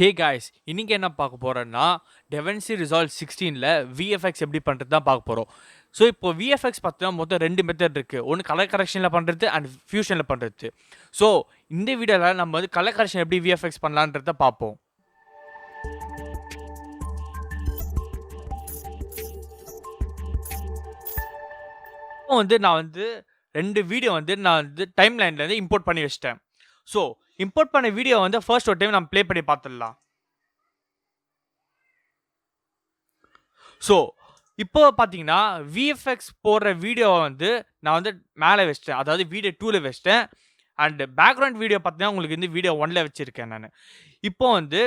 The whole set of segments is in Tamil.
ஹே காய்ஸ், இன்னைக்கு என்ன பார்க்க போறோம்னா DaVinci Resolve 16ல VFX எப்படி பண்ணுறது தான் பார்க்க போகிறோம். ஸோ இப்போ VFX பார்த்தீங்கன்னா மொத்தம் 2 மெத்தட் இருக்குது. ஒன்று கலர் கரெக்ஷனில் பண்ணுறது அண்ட் ஃபியூஷனில் பண்ணுறது. ஸோ இந்த வீடியோவில் நம்ம வந்து கலர் கரெக்ஷன் எப்படி VFX பண்ணலான்றத பார்ப்போம். இப்போ வந்து நான் வந்து 2 வீடியோ வந்து நான் வந்து டைம் லைன்லேருந்து இம்போர்ட் பண்ணி வச்சிட்டேன். ஸோ இம்போர்ட் பண்ண வீடியோ வந்து ஃபர்ஸ்ட் ஒரு டைம் நம்ம ப்ளே பண்ணி பார்த்துடலாம். ஸோ இப்போ பார்த்தீங்கன்னா VFX போடுற வீடியோவை வந்து நான் வந்து மேலே வச்சிட்டேன், அதாவது வீடியோ 2ல் வச்சிட்டேன். அண்ட் பேக்ரவுண்ட் வீடியோ பார்த்தீங்கன்னா உங்களுக்கு வந்து வீடியோ 1ல் வச்சுருக்கேன் நான். இப்போ வந்து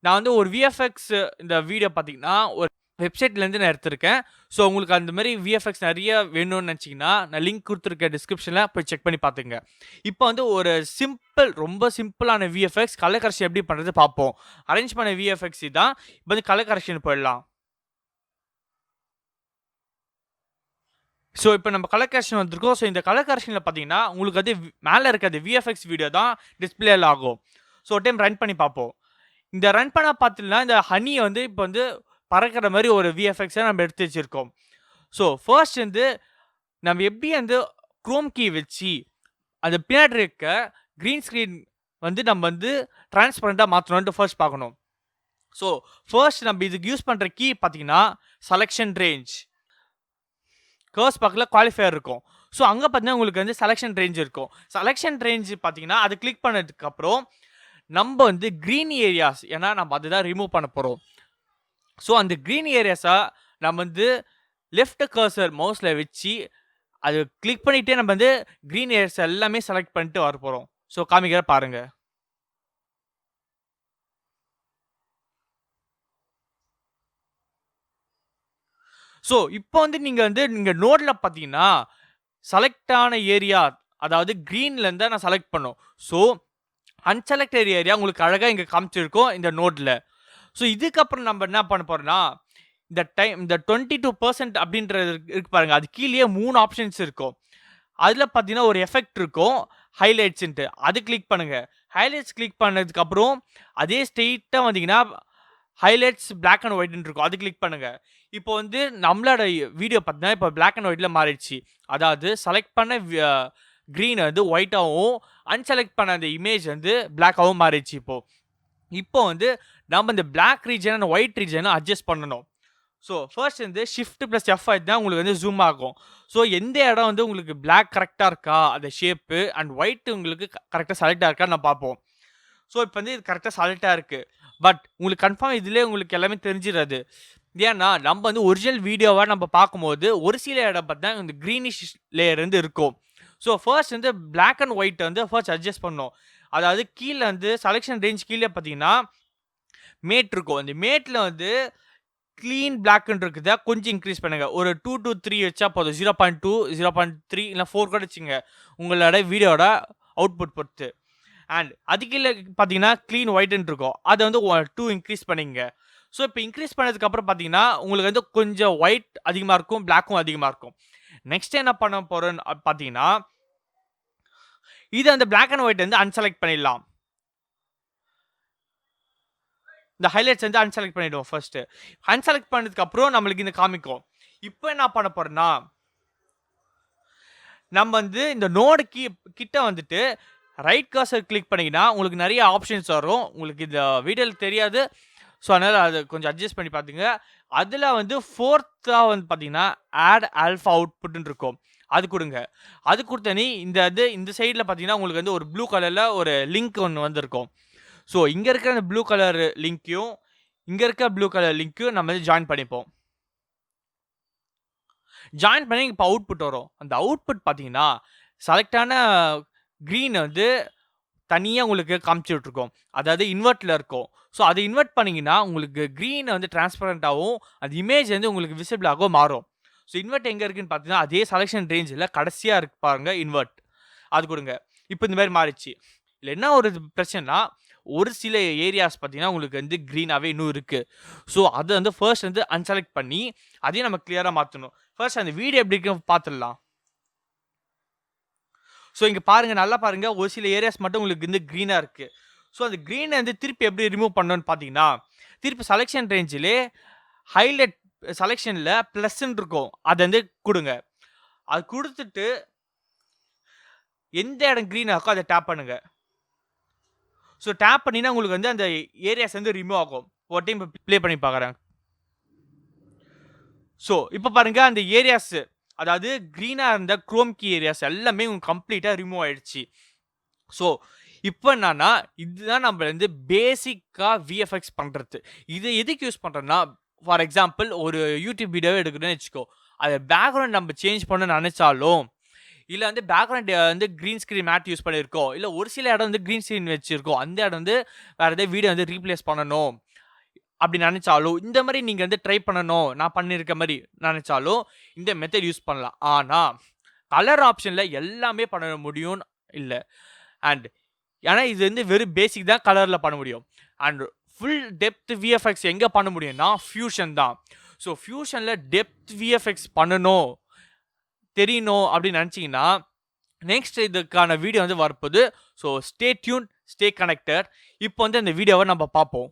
நான் வந்து ஒரு VFX இந்த வீடியோ பார்த்தீங்கன்னா ஒரு வெப்சைட்லேருந்து நான் எடுத்திருக்கேன். ஸோ உங்களுக்கு அந்த மாதிரி VFX நிறைய வேணும்னு நினச்சிங்கன்னா நான் லிங்க் கொடுத்துருக்கேன் டிஸ்கிரிப்ஷனில், போய் செக் பண்ணி பார்த்துங்க. இப்போ வந்து ஒரு ரொம்ப சிம்பிளான VFX கலர் கரெக்ஷன் எப்படி பண்ணுறது பார்ப்போம். அரேஞ்ச் பண்ண VFX தான். இப்போ வந்து கலர் கரெக்ஷன் போயிடலாம். ஸோ இப்போ நம்ம கலர் கரெக்ஷன் வந்திருக்கோம். ஸோ இந்த கலர் கரெக்ஷனில் பார்த்தீங்கன்னா உங்களுக்கு வந்து மேலே இருக்கிறது VFX வீடியோ தான் டிஸ்பிளேல ஆகும். ஸோ ஒரு டைம் ரன் பண்ணி பார்ப்போம். இந்த ரன் பண்ண பார்த்தீங்கன்னா இந்த ஹனியை வந்து இப்போ வந்து பறக்கிற மாதிரி ஒரு VFXை நம்ம எடுத்து வச்சுருக்கோம். ஸோ ஃபர்ஸ்ட் வந்து நம்ம எப்படி வந்து க்ரோம் கீ வச்சு அந்த பின்னாடி இருக்க க்ரீன் ஸ்க்ரீன் வந்து நம்ம வந்து டிரான்ஸ்பரண்ட்டாக மாற்றணுன்ட்டு ஃபர்ஸ்ட் பார்க்கணும். ஸோ ஃபர்ஸ்ட் நம்ம இதுக்கு யூஸ் பண்ணுற கீ பார்த்தீங்கன்னா செலெக்ஷன் ரேஞ்ச். கர்ஸ் பக்கத்தில் குவாலிஃபயர் இருக்கும். ஸோ அங்கே பார்த்தீங்கன்னா உங்களுக்கு வந்து செலெக்ஷன் ரேஞ்ச் இருக்கும். செலெக்ஷன் ரேஞ்ச் பார்த்தீங்கன்னா அது கிளிக் பண்ணதுக்கப்புறம் நம்ம வந்து க்ரீன் ஏரியாஸ், ஏன்னா நம்ம அதுதான் ரிமூவ் பண்ண போகிறோம். ஸோ அந்த க்ரீன் ஏரியாஸை நம்ம வந்து லெஃப்ட் கர்சர் மவுஸில் வச்சு அது கிளிக் பண்ணிகிட்டே நம்ம வந்து க்ரீன் ஏரியாஸ் எல்லாமே செலக்ட் பண்ணிட்டு வர போகிறோம். ஸோ காமிக்கிற பாருங்கள். ஸோ இப்போ வந்து நீங்கள் நோடில் பார்த்தீங்கன்னா செலக்ட் ஆன ஏரியா, அதாவது க்ரீன்லேருந்து நான் செலக்ட் பண்ணோம். ஸோ அன்செலக்டட் ஏரியா உங்களுக்கு அழகாக இங்கே காமிச்சிருக்கோம் இந்த நோட்டில். ஸோ இதுக்கப்புறம் நம்ம என்ன பண்ண போகிறோம்னா இந்த 22% அப்படின்றது இருக்கு பாருங்கள், அது கீழே 3 ஆப்ஷன்ஸ் இருக்கும். அதில் பார்த்தீங்கன்னா ஒரு எஃபெக்ட் இருக்கும், ஹைலைட்ஸுன்ட்டு. அது கிளிக் பண்ணுங்கள். ஹைலைட்ஸ் கிளிக் பண்ணதுக்கப்புறம் அதே ஸ்ட்ரெயிட்டாக வந்தீங்கன்னா ஹைலைட்ஸ் பிளாக் அண்ட் ஒயிட்னு இருக்கும், அது கிளிக் பண்ணுங்கள். இப்போ வந்து நம்மளோட வீடியோ பார்த்தீங்கன்னா இப்போ பிளாக் அண்ட் ஒயிட்டில் மாறிடுச்சு. அதாவது செலக்ட் பண்ண க்ரீன் வந்து ஒயிட்டாகவும் அன்செலக்ட் பண்ண அந்த இமேஜ் வந்து பிளாக்காகவும் மாறிடுச்சு. இப்போ வந்து நம்ம இந்த பிளாக் ரீஜன் அண்ட் ஒயிட் ரீஜனை அட்ஜஸ்ட் பண்ணணும். ஸோ ஃபர்ஸ்ட் வந்து ஷிஃப்ட் ப்ளஸ் F தான் உங்களுக்கு வந்து ஜூம் ஆகும். ஸோ எந்த இடம் வந்து உங்களுக்கு பிளாக் கரெக்டாக இருக்கா அந்த ஷேப்பு அண்ட் ஒயிட் உங்களுக்கு கரெக்டாக செலக்டாக இருக்கா நான் பார்ப்போம். ஸோ இப்போ வந்து இது கரெக்டாக செலக்டாக இருக்குது. பட் உங்களுக்கு கன்ஃபார்ம் இதிலே உங்களுக்கு எல்லாமே தெரிஞ்சிடாது. ஏன்னா நம்ம வந்து ஒரிஜினல் வீடியோவாக நம்ம பார்க்கும்போது ஒரு சில இடம் பார்த்தா இந்த க்ரீனிஷ் லேயர் வந்து இருக்கும். ஸோ ஃபர்ஸ்ட் வந்து பிளாக் அண்ட் ஒயிட் வந்து ஃபர்ஸ்ட் அட்ஜஸ்ட் பண்ணோம். அதாவது கீழே வந்து செலெக்ஷன் ரேஞ்ச் கீழே பார்த்தீங்கன்னா மேட் இருக்கும். அந்த மேட்டில் வந்து க்ளீன் பிளாக்னு இருக்குதா கொஞ்சம் இன்க்ரீஸ் பண்ணுங்கள். ஒரு 2 to 3 வச்சா போதும். 0.2 0.3 இல்லை 4 கூட வச்சுங்க, உங்களோட வீடியோட அவுட்புட் பொறுத்து. அண்ட் அது கீழே பார்த்தீங்கன்னா க்ளீன் ஒயிட்னு இருக்கும், அதை வந்து 2 இன்க்ரீஸ் பண்ணிங்க. ஸோ இப்போ இன்க்ரீஸ் பண்ணதுக்கப்புறம் பார்த்தீங்கன்னா உங்களுக்கு வந்து கொஞ்சம் ஒயிட் அதிகமாக இருக்கும், பிளாக்கும் அதிகமாக இருக்கும். நெக்ஸ்ட் என்ன பண்ண போகிறோன்னு பார்த்தீங்கன்னா இது அந்த பிளாக் அண்ட் ஒயிட் வந்து அன்செலக்ட் பண்ணிடலாம். இந்த ஹைலைட்ஸ் வந்து அன்செலக்ட் பண்ணிவிடுவோம். ஃபர்ஸ்ட்டு அன்செலக்ட் பண்ணதுக்கப்புறம் நம்மளுக்கு இந்த காமிக்கும். இப்போ என்ன பண்ண போகிறோன்னா நம்ம வந்து இந்த நோடு கிட்ட வந்துட்டு ரைட் கர்சர் கிளிக் பண்ணிங்கன்னா உங்களுக்கு நிறைய ஆப்ஷன்ஸ் வரும். உங்களுக்கு இந்த வீடியோவில் தெரியாது, ஸோ அதனால் அதை கொஞ்சம் அட்ஜஸ்ட் பண்ணி பார்த்துங்க. அதில் வந்து 4th வந்து பார்த்தீங்கன்னா ஆட் ஆல்ஃபா அவுட்புட்னு இருக்கும், அது கொடுங்க. அது கொடுத்தனே இந்த சைடில் பார்த்தீங்கன்னா உங்களுக்கு வந்து ஒரு ப்ளூ கலரில் ஒரு லிங்க் ஒன்று வந்திருக்கும். ஸோ இங்கே இருக்கிற அந்த ப்ளூ கலர் லிங்க்கையும் இங்கே இருக்க ப்ளூ கலர் லிங்க்கையும் நம்ம வந்து ஜாயின் பண்ணிப்போம். ஜாயின் பண்ணி இப்போ அவுட்புட் வரும். அந்த அவுட்புட் பார்த்தீங்கன்னா செலக்டான க்ரீன் வந்து தனியாக உங்களுக்கு காமிச்சு விட்ருக்கோம், அதாவது இன்வெர்ட்டில் இருக்கும். ஸோ அதை இன்வெர்ட் பண்ணிங்கன்னா உங்களுக்கு க்ரீன் வந்து டிரான்ஸ்பரண்ட்டாகவும் அந்த இமேஜ் வந்து உங்களுக்கு விசிபிளாகவும் மாறும். ஸோ இன்வெர்ட் எங்கே இருக்குன்னு பார்த்தீங்கன்னா அதே செலெக்ஷன் ரேஞ்சில் கடைசியாக இருக்கு பாருங்கள் இன்வெர்ட், அது கொடுங்க. இப்போ இந்த மாதிரி மாறிச்சு. இல்லை என்ன ஒரு பிரச்சனைனா ஒரு சில ஏரியாஸ் பார்த்தீங்கன்னா உங்களுக்கு வந்து க்ரீனாகவே இன்னும் இருக்குது. ஸோ அதை வந்து ஃபர்ஸ்ட் வந்து அன்செலக்ட் பண்ணி அதையும் நம்ம கிளியராக மாற்றணும். ஃபர்ஸ்ட் அந்த வீடியோ எப்படி இருக்கு பார்த்துடலாம். ஸோ இங்கே பாருங்கள், நல்லா பாருங்கள், ஒரு சில ஏரியாஸ் மட்டும் உங்களுக்கு வந்து க்ரீனாக இருக்குது. ஸோ அந்த க்ரீனை வந்து திருப்பி எப்படி ரிமூவ் பண்ணணும்னு பார்த்தீங்கன்னா திருப்பி செலெக்ஷன் ரேஞ்சிலே ஹைலைட் செலெக்ஷனில் ப்ளஸ்ன்னு இருக்கும் அதை வந்து கொடுங்க. அது கொடுத்துட்டு எந்த இடம் க்ரீனாக இருக்கோ அதை டேப் பண்ணுங்க. ஸோ டேப் பண்ணினா உங்களுக்கு வந்து அந்த ஏரியாஸ் வந்து ரிமூவ் ஆகும். ஒரு டைம் இப்போ ப்ளே பண்ணி பார்க்குறேன். ஸோ இப்போ பாருங்க அந்த ஏரியாஸ் அதாவது க்ரீனாக இருந்த குரோம் கீ ஏரியாஸ் எல்லாமே உங்களுக்கு கம்ப்ளீட்டாக ரிமூவ் ஆயிடுச்சு. ஸோ இப்போ என்னன்னா இதுதான் நம்ம வந்து பேசிக்காக விஎஃப்எக்ஸ் பண்ணுறது. இதை எதுக்கு யூஸ் பண்ணுறோன்னா ஃபார் எக்ஸாம்பிள் ஒரு யூடியூப் வீடியோவே எடுக்கணும்னு வச்சுக்கோ, அதை பேக்ரவுண்ட் நம்ம சேஞ்ச் பண்ண நினைச்சாலும் இல்லை வந்து பேக்ரவுண்ட் வந்து க்ரீன் ஸ்க்ரீன் மேட் யூஸ் பண்ணியிருக்கோம், இல்லை ஒரு சில இடம் வந்து க்ரீன் ஸ்க்ரீன் வச்சுருக்கோம், அந்த இடம் வந்து வேறு எதாவது வீடியோ வந்து ரீப்ளேஸ் பண்ணணும் அப்படி நினைச்சாலும் இந்த மாதிரி நீங்கள் வந்து ட்ரை பண்ணணும் நான் பண்ணியிருக்க மாதிரி நினைச்சாலும் இந்த மெத்தட் யூஸ் பண்ணலாம். ஆனால் கலர் ஆப்ஷனில் எல்லாமே பண்ண முடியும் இல்லை. அண்ட் ஏன்னா இது வந்து வெறும் பேசிக் தான் கலரில் பண்ண முடியும். அண்ட் ஃபுல் டெப்த் விஎஃப்எக்ஸ் எங்கே பண்ண முடியும்னா ஃபியூஷன் தான். ஸோ ஃபியூஷனில் டெப்த் விஎஃப்எக்ஸ் பண்ணணும் தெரியணும் அப்படின்னு நினச்சிங்கன்னா நெக்ஸ்ட் இதுக்கான வீடியோ வந்து வரப்போகுது. So stay tune, stay connected. இப்போ வந்து அந்த வீடியோவை நம்ம பார்ப்போம்.